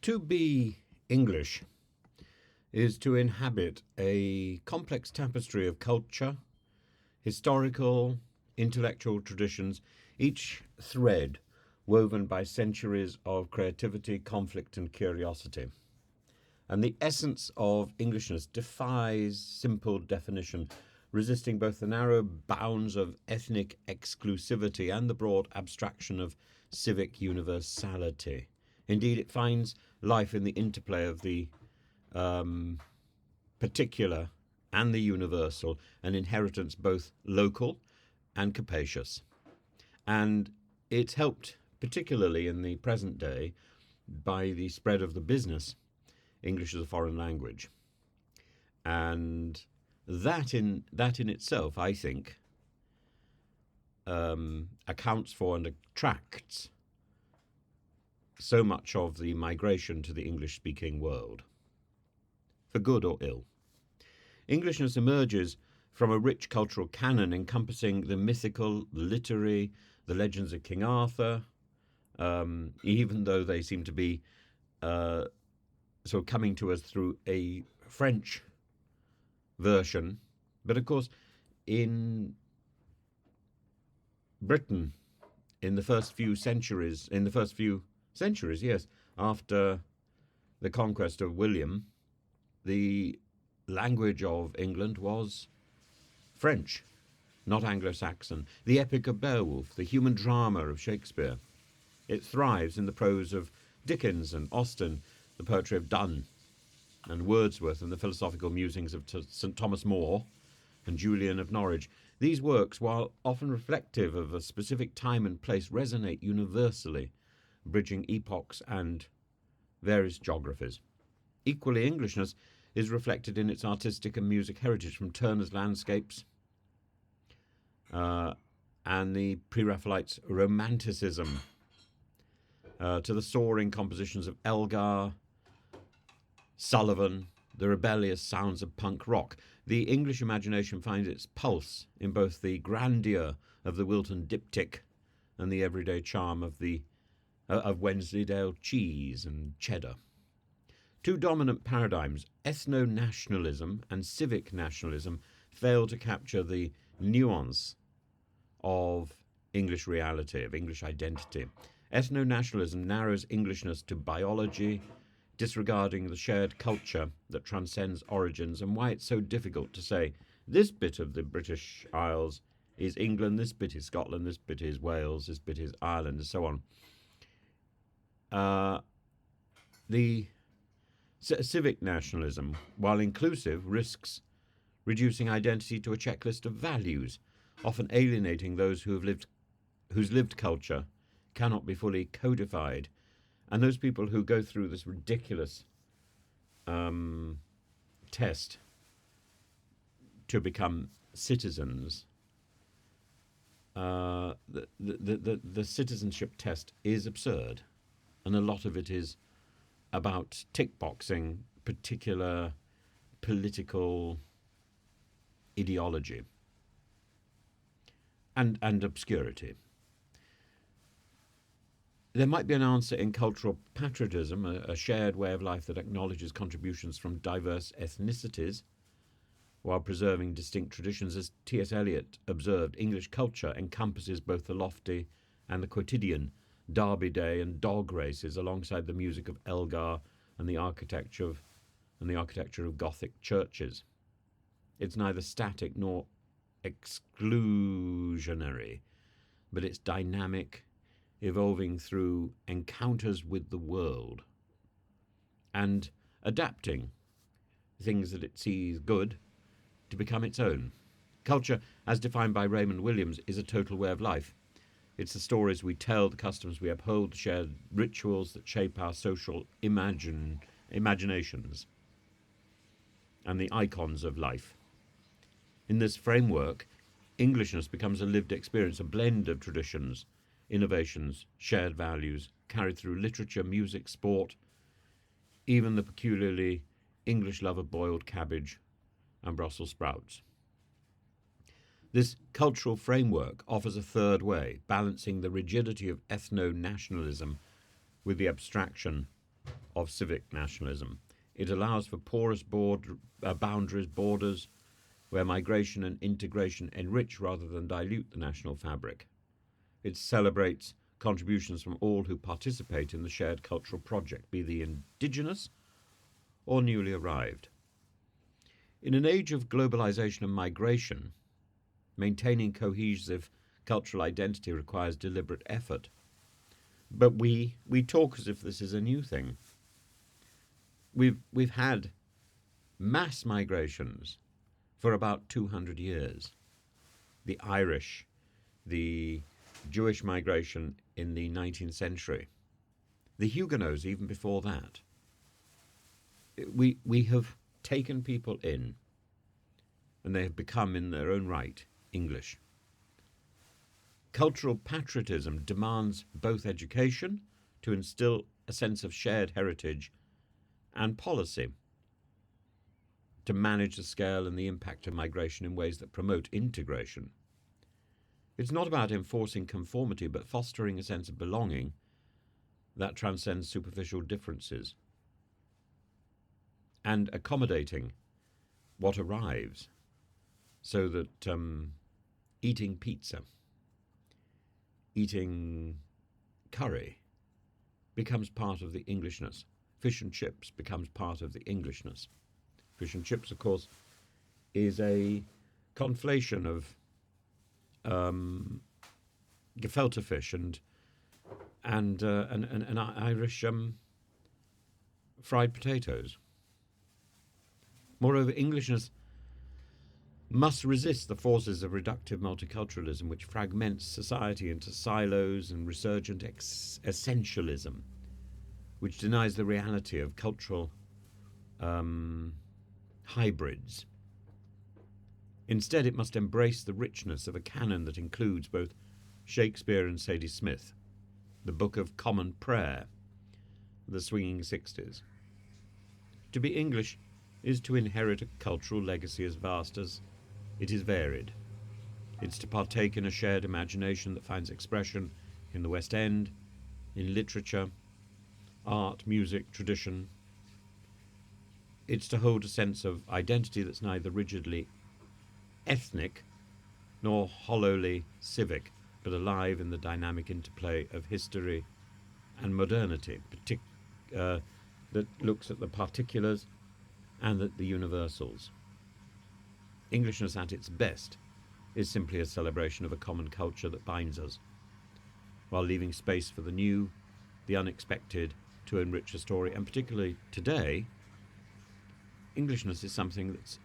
To be English is to inhabit a complex tapestry of culture, historical, intellectual traditions, each thread woven by centuries of creativity, conflict, and curiosity. And the essence of Englishness defies simple definition, resisting both the narrow bounds of ethnic exclusivity and the broad abstraction of civic universality. Indeed, it finds life in the interplay of the particular and the universal, an inheritance both local and capacious. And it's helped, particularly in the present day, by the spread of the business English as a foreign language. And that in itself, I think, accounts for and attracts so much of the migration to the English-speaking world, for good or ill. Englishness emerges from a rich cultural canon encompassing the mythical, the literary, the legends of King Arthur, even though they seem to be sort of coming to us through a French version. But of course, in Britain, in the first few centuries, yes, after the conquest of William, the language of England was French, not Anglo-Saxon. The epic of Beowulf, the human drama of Shakespeare, it thrives in the prose of Dickens and Austen, the poetry of Donne and Wordsworth, and the philosophical musings of St. Thomas More and Julian of Norwich. These works, while often reflective of a specific time and place, resonate universally, bridging epochs and various geographies. Equally, Englishness is reflected in its artistic and music heritage, from Turner's landscapes and the Pre-Raphaelites' Romanticism to the soaring compositions of Elgar, Sullivan, the rebellious sounds of punk rock. The English imagination finds its pulse in both the grandeur of the Wilton diptych and the everyday charm of Wensleydale cheese and cheddar. Two dominant paradigms, ethno-nationalism and civic nationalism, fail to capture the nuance of English reality, of English identity. Ethno-nationalism narrows Englishness to biology, disregarding the shared culture that transcends origins, and why it's so difficult to say this bit of the British Isles is England, this bit is Scotland, this bit is Wales, this bit is Ireland, and so on. The civic nationalism, while inclusive, risks reducing identity to a checklist of values, often alienating those whose lived culture cannot be fully codified. And those people who go through this ridiculous test to become citizens, the citizenship test is absurd, and a lot of it is about tick boxing particular political ideology and obscurity. There might be an answer in cultural patriotism, a shared way of life that acknowledges contributions from diverse ethnicities while preserving distinct traditions. As T.S. Eliot observed, English culture encompasses both the lofty and the quotidian, Derby Day and dog races, alongside the music of Elgar and the architecture of Gothic churches. It's neither static nor exclusionary, but it's dynamic, evolving through encounters with the world and adapting things that it sees good to become its own. Culture, as defined by Raymond Williams, is a total way of life. It's the stories we tell, the customs we uphold, the shared rituals that shape our social imaginations, and the icons of life. In this framework, Englishness becomes a lived experience, a blend of traditions, innovations, shared values, carried through literature, music, sport, even the peculiarly English love of boiled cabbage and Brussels sprouts. This cultural framework offers a third way, balancing the rigidity of ethno-nationalism with the abstraction of civic nationalism. It allows for porous boundaries, borders, where migration and integration enrich rather than dilute the national fabric. It celebrates contributions from all who participate in the shared cultural project, be they indigenous or newly arrived. In an age of globalization and migration, maintaining cohesive cultural identity requires deliberate effort. But we talk as if this is a new thing. We've had mass migrations for about 200 years. The Irish, the Jewish migration in the 19th century, the Huguenots even before that. We have taken people in, and they have become, in their own right, English. Cultural patriotism demands both education to instill a sense of shared heritage and policy to manage the scale and the impact of migration in ways that promote integration. It's not about enforcing conformity, but fostering a sense of belonging that transcends superficial differences and accommodating what arrives, so that eating pizza, eating curry becomes part of the Englishness. Fish and chips becomes part of the Englishness. Fish and chips, of course, is a conflation of gefilte fish and Irish fried potatoes. Moreover, Englishness must resist the forces of reductive multiculturalism, which fragments society into silos, and resurgent essentialism, which denies the reality of cultural hybrids. Instead, it must embrace the richness of a canon that includes both Shakespeare and Sadie Smith, the Book of Common Prayer, the swinging 60s. To be English is to inherit a cultural legacy as vast as it is varied. It's to partake in a shared imagination that finds expression in the West End, in literature, art, music, tradition. It's to hold a sense of identity that's neither rigidly ethnic nor hollowly civic, but alive in the dynamic interplay of history and modernity, that looks at the particulars and at the universals. Englishness at its best is simply a celebration of a common culture that binds us, while leaving space for the new, the unexpected, to enrich a story. And particularly today, Englishness is something that's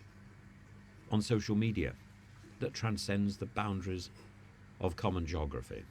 on social media, that transcends the boundaries of common geography.